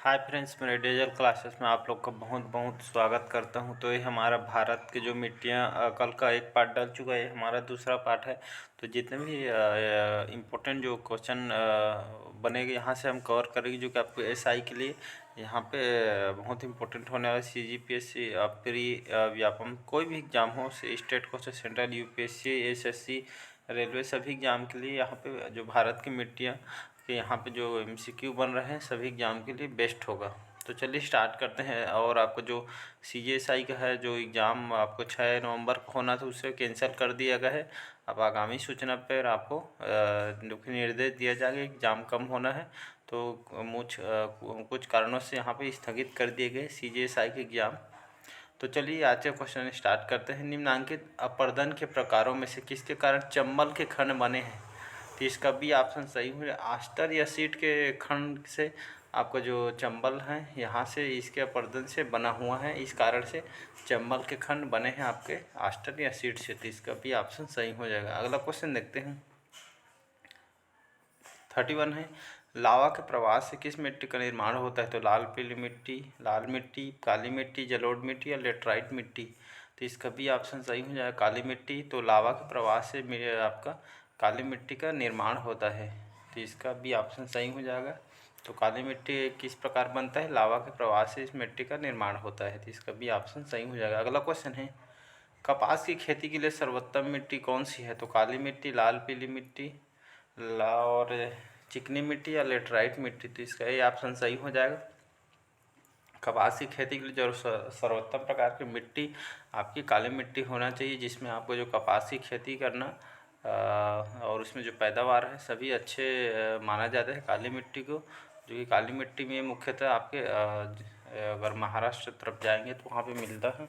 Hi friends, मेरे digital classes में आप लोग का बहुत बहुत स्वागत करता हूं। तो ये हमारा भारत के जो मिट्टियां कल का एक पार्ट डल चुका है, हमारा दूसरा पार्ट है। तो जितने भी इम्पोर्टेंट जो क्वेश्चन बनेंगे यहाँ से हम कवर करेंगे, जो कि आपको एसआई के लिए यहाँ पे बहुत इंपॉर्टेंट होने वाला। सीजीपीएससी प्री व्यापम कोई भी एग्जाम हो, स्टेट को से सेंट्रल, यूपीएससी, एसएससी, रेलवे, सभी एग्जाम के लिए यहाँ पे जो भारत की मिट्टियाँ कि यहाँ पे जो एमसीक्यू बन रहे हैं सभी एग्ज़ाम के लिए बेस्ट होगा। तो चलिए स्टार्ट करते हैं। और आपको जो सीजीएसआई का है, जो एग्ज़ाम आपको 6 नवंबर को होना था, उसे कैंसिल कर दिया गया है। अब आगामी सूचना पर आपको निर्देश दिया जाएगा, एग्ज़ाम कम होना है तो कुछ कारणों से यहाँ पे स्थगित कर दिए गए सीजीएसआई के एग्ज़ाम। तो चलिए आज के क्वेश्चन स्टार्ट करते हैं। निम्नांकित अपर्दन के प्रकारों में से किसके कारण चंबल के खंड बने हैं? तो इसका भी ऑप्शन सही हो। आस्टर या सीट के खंड से आपका जो चंबल है यहाँ से इसके अपर्दन से बना हुआ है, इस कारण से चंबल के खंड बने हैं आपके आस्टर या सीट से। तो इसका भी ऑप्शन सही हो जाएगा। अगला क्वेश्चन देखते हैं। 31 है, लावा के प्रवाह से किस मिट्टी का निर्माण होता है? तो लाल पीली मिट्टी, लाल मिट्टी, काली मिट्टी, जलोढ़ मिट्टी या लेटराइट मिट्टी। तो इसका भी ऑप्शन सही हो जाएगा, काली मिट्टी। तो लावा के प्रवाह से आपका काली मिट्टी का निर्माण होता है, तो इसका भी ऑप्शन सही हो जाएगा। तो काली मिट्टी किस प्रकार बनता है? लावा के प्रवाह से इस मिट्टी का निर्माण होता है, तो इसका भी ऑप्शन सही हो जाएगा। अगला क्वेश्चन है, कपास की खेती के लिए सर्वोत्तम मिट्टी कौन सी है? तो काली मिट्टी, लाल पीली मिट्टी, और चिकनी मिट्टी या लेटराइट मिट्टी। तो इसका ये ऑप्शन सही हो जाएगा। कपास की खेती के लिए जो सर्वोत्तम प्रकार की मिट्टी आपकी काली मिट्टी होना चाहिए, जिसमें आपको जो कपास की खेती करना और उसमें जो पैदावार है सभी अच्छे माना जाता है काली मिट्टी को। जो कि काली मिट्टी में मुख्यतः आपके अगर महाराष्ट्र तरफ जाएंगे तो वहाँ पे मिलता है।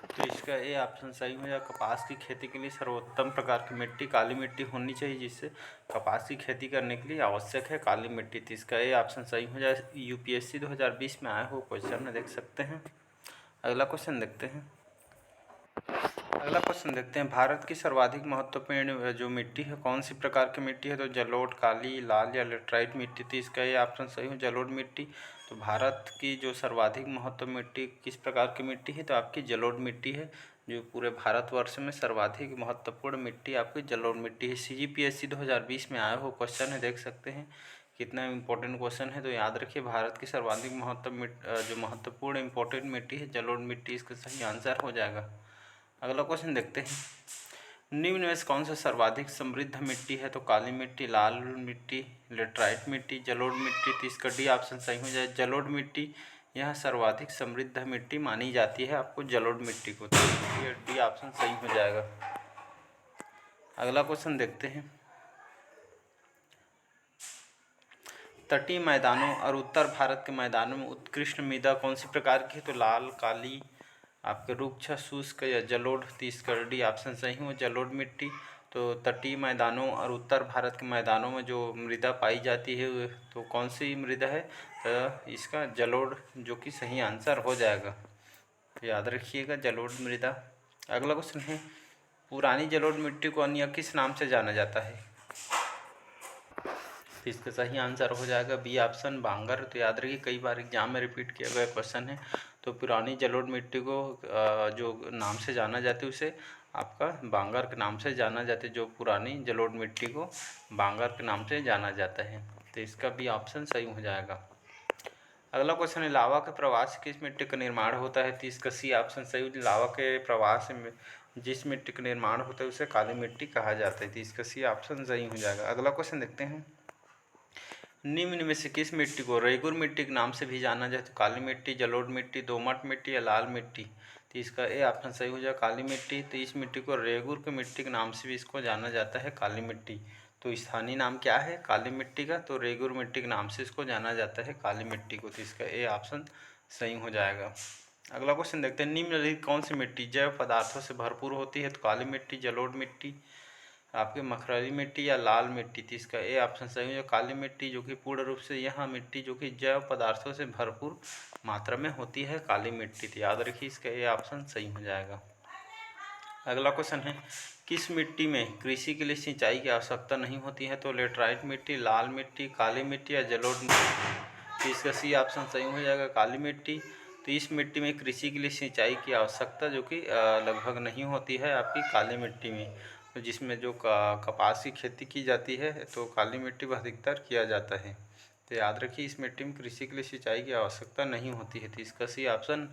तो इसका ये ऑप्शन सही हो जाएगा। कपास की खेती के लिए सर्वोत्तम प्रकार की मिट्टी काली मिट्टी होनी चाहिए, जिससे कपास की खेती करने के लिए आवश्यक है काली मिट्टी। तो इसका ये ऑप्शन सही हो जाए। यूपीएससी 2020 में आया हो क्वेश्चन में देख सकते हैं। अगला क्वेश्चन देखते हैं। अगला क्वेश्चन देखते हैं, भारत की सर्वाधिक महत्वपूर्ण जो मिट्टी है कौन सी प्रकार की मिट्टी है? तो जलोढ़, काली, लाल या लेटराइट मिट्टी। थी इसका ये ऑप्शन सही हो, जलोढ़ मिट्टी। तो भारत की जो सर्वाधिक महत्व मिट्टी किस प्रकार की मिट्टी है? तो आपकी जलोढ़ मिट्टी है। जो पूरे भारतवर्ष में सर्वाधिक महत्वपूर्ण मिट्टी आपकी जलोढ़ मिट्टी है। सीजीपीएससी 2020 में आया हो क्वेश्चन है, देख सकते हैं कितना इम्पोर्टेंट क्वेश्चन है। तो याद रखिए, भारत की सर्वाधिक जो महत्वपूर्ण इम्पोर्टेंट मिट्टी है जलोढ़ मिट्टी, इसका सही आंसर हो जाएगा। अगला क्वेश्चन देखते हैं, निम्न में से कौन सा सर्वाधिक समृद्ध मिट्टी है? तो काली मिट्टी, लाल मिट्टी, लेटराइट मिट्टी, जलोढ़ मिट्टी। तो इसका डी ऑप्शन सही हो जाए, जलोढ़ मिट्टी। यह सर्वाधिक समृद्ध मिट्टी मानी जाती है आपको जलोढ़ मिट्टी को। तो डी ऑप्शन सही हो जाएगा। अगला क्वेश्चन देखते हैं, तटीय मैदानों और उत्तर भारत के मैदानों में उत्कृष्ट मृदा कौन सी प्रकार की है? तो लाल, काली, आपके रुक्ष, शुष्क या जलोढ़। तो इसका डी ऑप्शन सही हो, जलोढ़ मिट्टी। तो तटीय मैदानों और उत्तर भारत के मैदानों में जो मृदा पाई जाती है तो कौन सी मृदा है? तो इसका जलोढ़, जो कि सही आंसर हो जाएगा। तो याद रखिएगा, जलोढ़ मृदा। अगला क्वेश्चन है, पुरानी जलोढ़ मिट्टी को अन्य किस नाम से जाना जाता है? तो इसका सही आंसर हो जाएगा बी ऑप्शन, बांगर। तो याद रखिए, कई बार एग्जाम में रिपीट किया गया क्वेश्चन है। तो पुरानी जलोढ़ मिट्टी को जो नाम से जाना जाता है उसे आपका बांगर के नाम से जाना जाता है। जो पुरानी जलोढ़ मिट्टी को बांगर के नाम से जाना जाता है। तो इसका भी ऑप्शन सही हो जाएगा। अगला क्वेश्चन है, लावा के प्रवाह से किस मिट्टी का निर्माण होता है? तो इसका सी ऑप्शन सही हो, लावा के प्रवाह से जिस मिट्टी का निर्माण होता है उसे काली मिट्टी कहा जाता है। तो इसका सी ऑप्शन सही हो जाएगा। अगला क्वेश्चन देखते हैं, निम्न में से किस मिट्टी को रेगुर मिट्टी के नाम से भी जाना जाए? तो काली मिट्टी, जलोढ़ मिट्टी, दोमट मिट्टी या लाल मिट्टी। तो इसका ए ऑप्शन सही हो जाए, काली मिट्टी। तो इस मिट्टी को रेगुर की मिट्टी के नाम से भी इसको जाना जाता है, काली मिट्टी। तो स्थानीय नाम क्या है काली मिट्टी का? तो रेगुर मिट्टी के नाम से इसको जाना जाता है, काली मिट्टी को। तो इसका ए ऑप्शन सही हो जाएगा। अगला क्वेश्चन देखते हैं, निम्नलिखित कौन सी मिट्टी जैव पदार्थों से भरपूर होती है? तो काली मिट्टी, जलोढ़ मिट्टी, आपकी मखरली मिट्टी या लाल मिट्टी। तो इसका ए ऑप्शन सही है, काली मिट्टी, जो कि पूर्ण रूप से यह मिट्टी जो कि जैव पदार्थों से भरपूर मात्रा में होती है, काली मिट्टी। तो याद रखिए, इसका ए ऑप्शन सही हो जाएगा। अगला क्वेश्चन है, किस मिट्टी में कृषि के लिए सिंचाई की आवश्यकता नहीं होती है? तो लेटराइट मिट्टी, लाल मिट्टी, काली मिट्टी या जलोढ़ मिट्टी। तो इसका सी ऑप्शन सही हो जाएगा, काली मिट्टी। तो इस मिट्टी में कृषि के लिए सिंचाई की आवश्यकता जो कि लगभग नहीं होती है आपकी काली मिट्टी में। तो जिसमें जो कपास की खेती की जाती है तो काली मिट्टी पर अधिकतर किया जाता है। तो याद रखिए इस मिट्टी में कृषि के लिए सिंचाई की आवश्यकता नहीं होती है। तो इसका सी ऑप्शन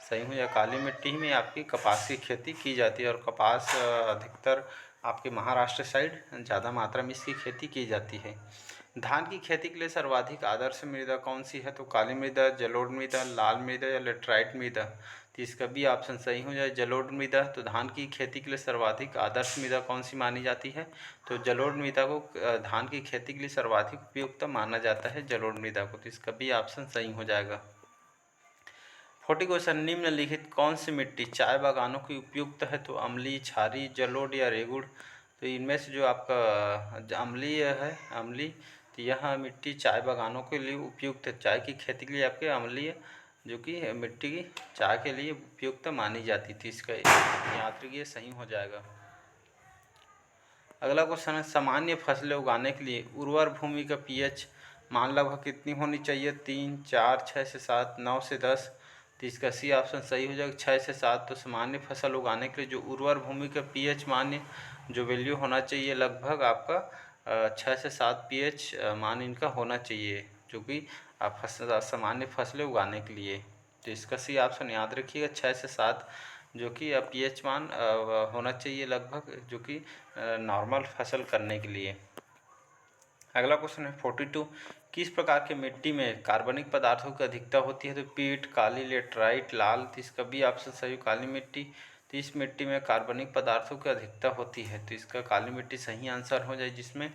सही हो जाएगा, काली मिट्टी में आपकी कपास की खेती की जाती है। और कपास अधिकतर आपके महाराष्ट्र साइड ज़्यादा मात्रा में इसकी खेती की जाती है। धान की खेती के लिए सर्वाधिक आदर्श मृदा कौन सी है? तो काली मृदा, जलोढ़ मृदा, लाल मृदा या लेटराइट मृदा। तो इसका भी ऑप्शन सही हो जाए, जलोढ़ मृदा। तो धान की खेती के लिए सर्वाधिक आदर्श मृदा कौन सी मानी जाती है? तो जलोढ़ मृदा को धान की खेती के लिए सर्वाधिक उपयुक्त माना जाता है, जलोढ़ मृदा को। तो इसका भी ऑप्शन सही हो जाएगा। 40 क्वेश्चन, निम्नलिखित कौन सी मिट्टी चाय बागानों की उपयुक्त है? तो अम्लीय, क्षारीय, जलोढ़ या रेगुड़। तो इनमें से जो आपका अम्लीय है, अम्लीय, तो यह मिट्टी चाय बागानों के लिए उपयुक्त है। चाय की खेती के लिए आपके अम्लीय जो कि मिट्टी की चाय के लिए उपयुक्त मानी जाती थी। इसका याद रखिए सही हो जाएगा। अगला क्वेश्चन है, सामान्य फसलें उगाने के लिए उर्वर भूमि का पीएच मान लगभग कितनी होनी चाहिए? 3, 4, 6 से 7, 9 से 10। तो इसका सी ऑप्शन सही हो जाएगा, 6 से 7। तो सामान्य फसल उगाने के लिए जो उर्वर भूमि का पीएच मान जो वैल्यू होना चाहिए लगभग आपका 6 से 7 पीएच मान इनका होना चाहिए, जो कि सामान्य फसलें उगाने के लिए। तो इसका सी ऑप्शन याद रखिएगा, 6 से 7 जो कि पीएच मान होना चाहिए लगभग, जो कि नॉर्मल फसल करने के लिए। अगला क्वेश्चन है 42, किस प्रकार की मिट्टी में कार्बनिक पदार्थों की अधिकता होती है? तो पीट, काली, लेटराइट, लाल। तो इसका भी ऑप्शन सही, काली मिट्टी। तो इस मिट्टी में कार्बनिक पदार्थों की अधिकता होती है, तो इसका काली मिट्टी सही आंसर हो जाए, जिसमें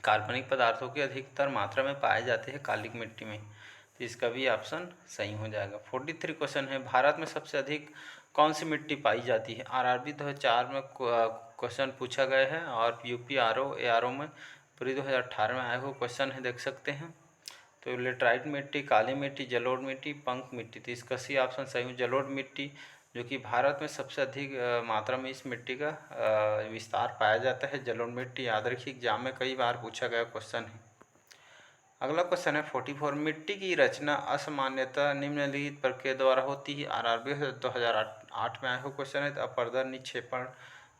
कार्बनिक पदार्थों की अधिकतर मात्रा में पाए जाते हैं काली मिट्टी में। तो इसका भी ऑप्शन सही हो जाएगा। 43 क्वेश्चन है, भारत में सबसे अधिक कौन सी मिट्टी पाई जाती है? आरआरबी 2004 में क्वेश्चन पूछा गया है, और यूपी आरओ में पूरी 2018 में आया हुआ क्वेश्चन है, देख सकते हैं। तो लेटराइट मिट्टी, काली मिट्टी, जलोढ़ मिट्टी, पंक मिट्टी। तो इसका सी ऑप्शन सही हो, जलोढ़ मिट्टी, जो कि भारत में सबसे अधिक मात्रा में इस मिट्टी का विस्तार पाया जाता है, जलोढ़ मिट्टी। याद रखिए एग्जाम में कई बार पूछा गया क्वेश्चन है। अगला क्वेश्चन है 44, मिट्टी की रचना असामान्यतः निम्नलिखित प्रक्रिया द्वारा होती है। आरआरबी 2008 में आया हुआ क्वेश्चन है। तो अपरदन, निक्षेपण,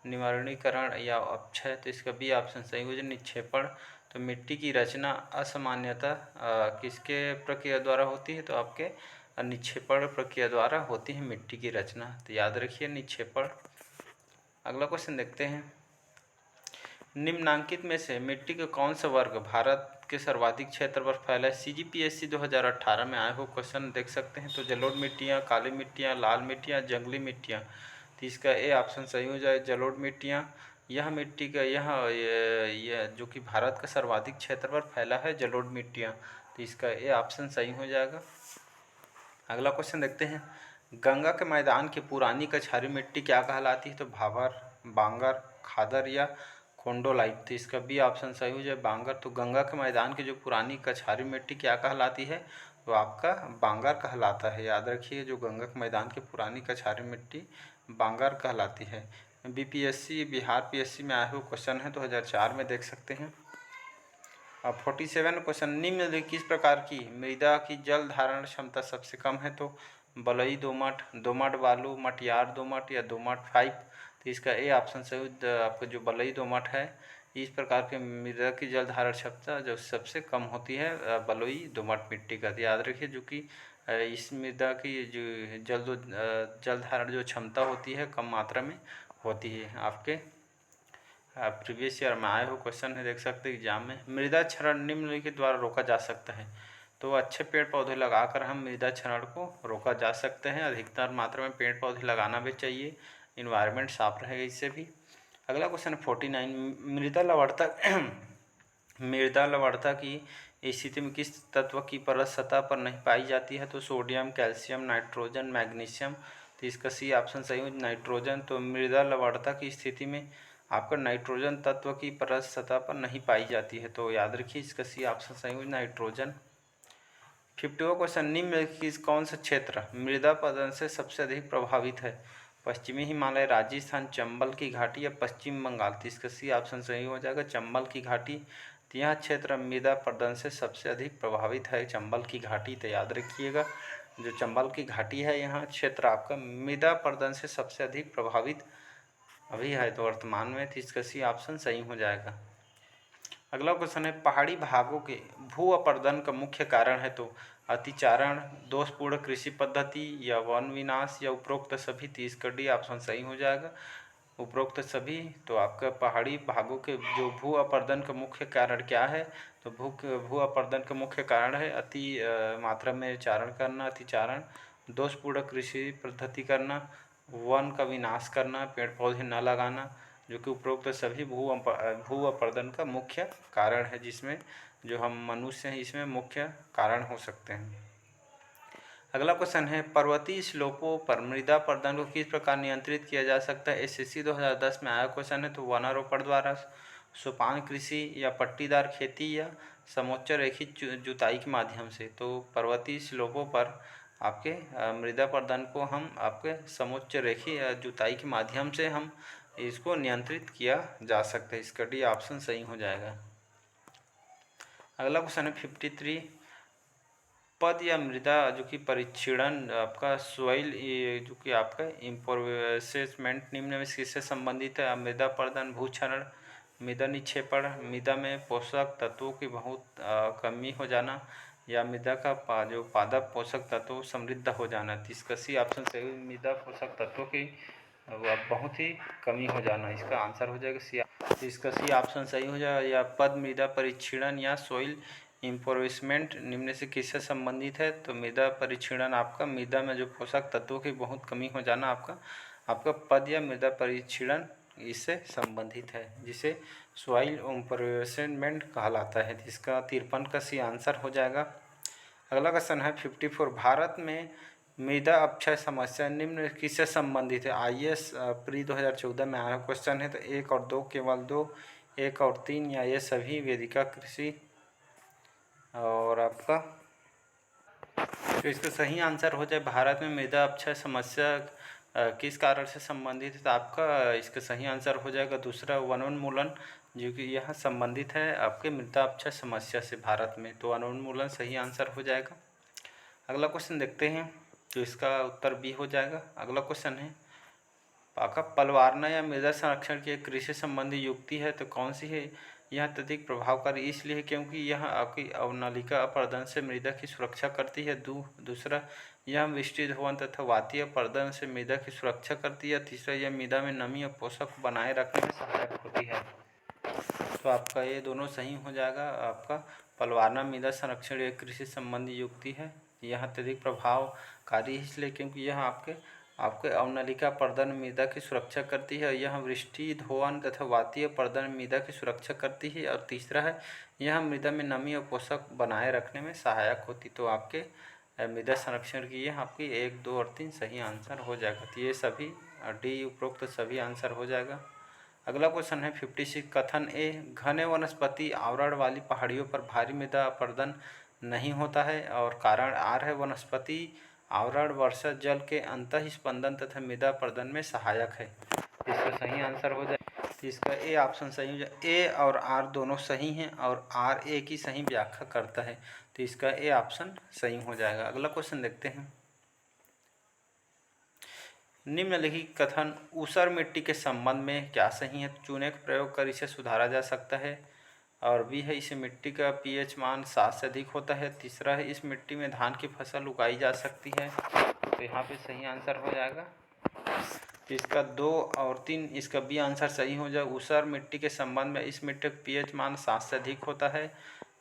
निवारणीकरण या अपक्षय। तो इसका भी ऑप्शन सही हो जाए, निक्षेपण। तो मिट्टी की रचना असामान्यतः किसके प्रक्रिया द्वारा होती है? तो आपके निक्षेपण प्रक्रिया द्वारा होती है मिट्टी की रचना। तो याद रखिए निक्षेपण। अगला क्वेश्चन देखते हैं, निम्नांकित में से मिट्टी का कौन सा वर्ग भारत के सर्वाधिक क्षेत्र पर फैला है? सीजीपीएससी 2018 में आए हुए क्वेश्चन देख सकते हैं। तो जलोढ़ मिट्टियाँ, काली मिट्टियाँ, लाल मिट्टियाँ, जंगली मिट्टियाँ। तो इसका ए ऑप्शन सही हो जाए, जलोढ़ मिट्टियाँ। यह मिट्टी का यह जो कि भारत का सर्वाधिक क्षेत्र पर फैला है, जलोढ़ मिट्टियाँ। तो इसका ए ऑप्शन सही हो जाएगा। अगला क्वेश्चन देखते हैं, गंगा के मैदान की पुरानी कछारी मिट्टी क्या कहलाती है? तो भाभर, बांगर, खादर या खोंडोलाइट। तो इसका भी ऑप्शन सही हो जाए, बांगर। तो गंगा के मैदान की जो पुरानी कछारी मिट्टी क्या कहलाती है? तो आपका बांगर कहलाता है। याद रखिए जो गंगा के मैदान की पुरानी कछारी मिट्टी बांगर कहलाती है। बीपीएससी, बिहार पीएससी में आया हुआ क्वेश्चन है, 2004 में देख सकते हैं। अब 47 क्वेश्चन, निम्नलिखित किस प्रकार की मृदा की जल धारण क्षमता सबसे कम है? तो बलुई दोमट, दोमट बालू, मटियार दोमट या दोमट 5। तो इसका ए ऑप्शन सही, आपका जो बलुई दोमट है, इस प्रकार के मृदा की जल धारण क्षमता जो सबसे कम होती है बलुई दोमट मिट्टी का। तो याद रखिए जो कि इस मृदा की जो जल धारण जो क्षमता होती है कम मात्रा में होती है। आपके प्रीवियस ईयर में आए हुए क्वेश्चन है, देख सकते हैं एग्जाम में। मृदा क्षरण निम्नलिखित द्वारा रोका जा सकता है। तो अच्छे पेड़ पौधे लगाकर हम मृदा क्षरण को रोका जा सकते हैं। अधिकतर मात्रा में पेड़ पौधे लगाना भी चाहिए, इन्वायरमेंट साफ रहेगा इससे भी। अगला क्वेश्चन है 49, मृदा लवणता मृदा लवणता की स्थिति में किस तत्व की परत सतह पर नहीं पाई जाती है? तो सोडियम, कैल्शियम, नाइट्रोजन, मैग्नीशियम। तो इसका सी ऑप्शन सही हो, नाइट्रोजन। तो मृदा लवणता की स्थिति में आपका नाइट्रोजन तत्व की परत सतह पर नहीं पाई जाती है। तो याद रखिए इसका सी ऑप्शन सही हो, नाइट्रोजन। 50वां क्वेश्चन, निम्नलिखित कौन सा क्षेत्र मृदा अपरदन से सबसे अधिक प्रभावित है? पश्चिमी हिमालय, राजस्थान, चंबल की घाटी या पश्चिम बंगाल। तो इसका सी ऑप्शन सही हो जाएगा, चंबल की घाटी। तो यह क्षेत्र मृदा अपरदन से सबसे अधिक प्रभावित है चंबल की घाटी। तो याद रखिएगा, जो चंबल की घाटी है यहाँ क्षेत्र आपका मृदा अपरदन से सबसे अधिक प्रभावित अभी है तो वर्तमान में। तो इसका सी ऑप्शन सही हो जाएगा। अगला क्वेश्चन है, पहाड़ी भागों के भू अपरदन का मुख्य कारण है तो अतिचारण, दोषपूर्ण कृषि पद्धति या वन विनाश या उपरोक्त सभी। 30 का डी ऑप्शन सही हो जाएगा, उपरोक्त सभी। तो आपका पहाड़ी भागों के जो भू अपरदन का मुख्य कारण क्या है, तो भू अपरदन का मुख्य कारण है अति मात्रा में चारण करना, अतिचारण, दोषपूर्ण कृषि पद्धति करना, वन का विनाश करना, पेड़ पौधे न लगाना, जो कि उपरोक्त सभी भू अपरदन का मुख्य कारण है, जिसमें जो हम मनुष्य हैं इसमें मुख्य कारण हो सकते हैं। अगला क्वेश्चन है, पर्वतीय स्लोपों पर मृदा अपरदन को किस प्रकार नियंत्रित किया जा सकता है। एसएससी 2010 में आया क्वेश्चन है। तो वनारोपण द्वारा, सोपान कृषि या पट्टीदार खेती या समोच्च रेखित जुताई के माध्यम से। तो पर्वतीय स्लोपों पर आपके मृदा अपरदन को हम आपके समोच्च रेखीय जुताई के माध्यम से हम इसको नियंत्रित किया जा सकता है। इसका डी ऑप्शन सही हो जाएगा। अगला क्वेश्चन है 53, पद या मृदा जो कि परीक्षण आपका सॉइल जो कि आपका इम्प्रोवेसमेंट निम्न में किससे संबंधित है। मृदा अपरदन, भूक्षरण, मृदा निक्षेपण, मृदा में पोषक तत्वों की बहुत कमी हो जाना या मृदा का जो पादप पोषक तत्व समृद्ध हो जाना। तो इसका सी ऑप्शन सही, मृदा पोषक तत्वों की बहुत ही कमी हो जाना, इसका आंसर हो जाएगा सी। तो इसका सी ऑप्शन सही हो जाएगा। या पद मृदा परीक्षण या सॉइल इम्प्रोवेसमेंट निम्न से किससे संबंधित है। तो मृदा परीक्षण आपका मृदा में जो पोषक तत्वों की बहुत कमी हो जाना आपका पद या मृदा परीक्षण इससे संबंधित है, जिसे सॉइल इम्प्रोवेसमेंट कहलाता है। इसका 53 का सी आंसर हो जाएगा। अगला क्वेश्चन है 54, भारत में मृदा अपक्षय समस्या निम्न किससे संबंधित है। आईएएस प्री 2014 में आया क्वेश्चन है। तो 1 और 2, केवल 2, 1 और 3 या ये सभी। वेदिका कृषि और आपका, तो इसका सही आंसर हो जाए भारत में मृदा अपक्षय समस्या किस कारण से संबंधित है। तो आपका इसका सही आंसर हो जाएगा दूसरा, वनोन्मूलन, जो कि यह संबंधित है आपके मृदा अपक्षय समस्या से भारत में। तो वनोन्मूलन सही आंसर हो जाएगा। अगला क्वेश्चन देखते हैं, तो इसका उत्तर बी हो जाएगा। अगला क्वेश्चन है, आपका पलवारना या मृदा संरक्षण की एक कृषि संबंधी युक्ति है तो कौन सी है। यह अत्यधिक प्रभावकारी इसलिए है क्योंकि यह आपकी अवनालिका अपरदन से मृदा की सुरक्षा करती है। दूसरा, यह वृष्टि धोवन तथा वातीय अपरदन से मृदा की सुरक्षा करती है। तीसरा, यह मृदा में नमी और पोषक को बनाए रखने में सहायक होती है। तो आपका ये दोनों सही हो जाएगा। आपका पलवारना मृदा संरक्षण एक कृषि संबंधी युक्ति है। यह अत्यधिक प्रभावकारी इसलिए क्योंकि यह आपके अवनलिका अपरदन मृदा की सुरक्षा करती है। यह वृष्टि धोवन तथा वातीय अपरदन मृदा की सुरक्षा करती है। और तीसरा है, यह मृदा में नमी और पोषक बनाए रखने में सहायक होती। तो आपके मृदा संरक्षण की यह आपकी 1, 2 और 3 सही आंसर हो जाएगा। तो ये सभी डी उपरोक्त सभी आंसर हो जाएगा। अगला क्वेश्चन है 56, कथन ए, घने वनस्पति आवरण वाली पहाड़ियों पर भारी मृदा अपरदन नहीं होता है। और कारण आर है, वनस्पति आवरण वर्षा जल के अंतःस्पंदन तथा मृदा अपरदन में सहायक है। इसका सही आंसर हो जाए। इसका ए ऑप्शन सही हो जाए। ए और आर दोनों सही हैं और आर ए की सही व्याख्या करता है। तो इसका ए ऑप्शन सही हो जाएगा। अगला क्वेश्चन देखते हैं, निम्नलिखित कथन ऊसर मिट्टी के संबंध में क्या सही है। चूने का प्रयोग कर इसे सुधारा जा सकता है। और बी है, इसे मिट्टी का पीएच मान 7 से अधिक होता है। तीसरा है, इस मिट्टी में धान की फसल उगाई जा सकती है। तो यहाँ पे सही आंसर हो जाएगा। तो इसका 2 और 3, इसका बी आंसर सही हो जाए। ऊसर मिट्टी के संबंध में इस मिट्टी का पीएच मान 7 से अधिक होता है।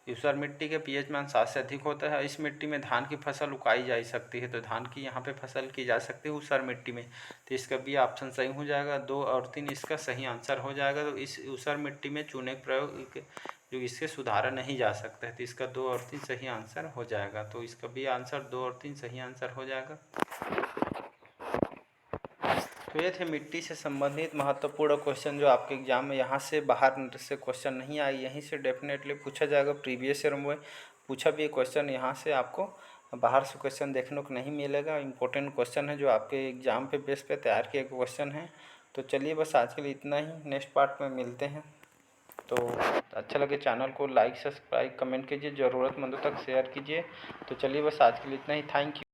ऊसर मिट्टी के पीएच मान 7 से अधिक होता है। इस मिट्टी में धान की फसल उगाई जा सकती है। तो धान की यहाँ पे फसल की जा सकती है ऊसर मिट्टी में। तो इसका बी ऑप्शन सही हो जाएगा। 2 और 3 इसका सही आंसर हो जाएगा। तो इस ऊसर मिट्टी में चूने का प्रयोग जो इससे सुधारा नहीं जा सकता है। तो इसका 2 और 3 सही आंसर हो जाएगा। तो इसका भी आंसर 2 और 3 सही आंसर हो जाएगा। तो ये थे मिट्टी से संबंधित महत्वपूर्ण क्वेश्चन जो आपके एग्जाम में यहाँ से बाहर से क्वेश्चन नहीं आए, यहीं से डेफिनेटली पूछा जाएगा। प्रीवियस ईयर में पूछा भी क्वेश्चन, यहाँ से आपको बाहर से क्वेश्चन देखने को नहीं मिलेगा। इंपॉर्टेंट क्वेश्चन है जो आपके एग्जाम पे बेस पे तैयार किए क्वेश्चन है। तो चलिए बस आज के लिए इतना ही, नेक्स्ट पार्ट में मिलते हैं। तो अच्छा लगे चैनल को लाइक सब्सक्राइब कमेंट कीजिए, ज़रूरतमंदों तक शेयर कीजिए। तो चलिए बस आज के लिए इतना ही। Thank you.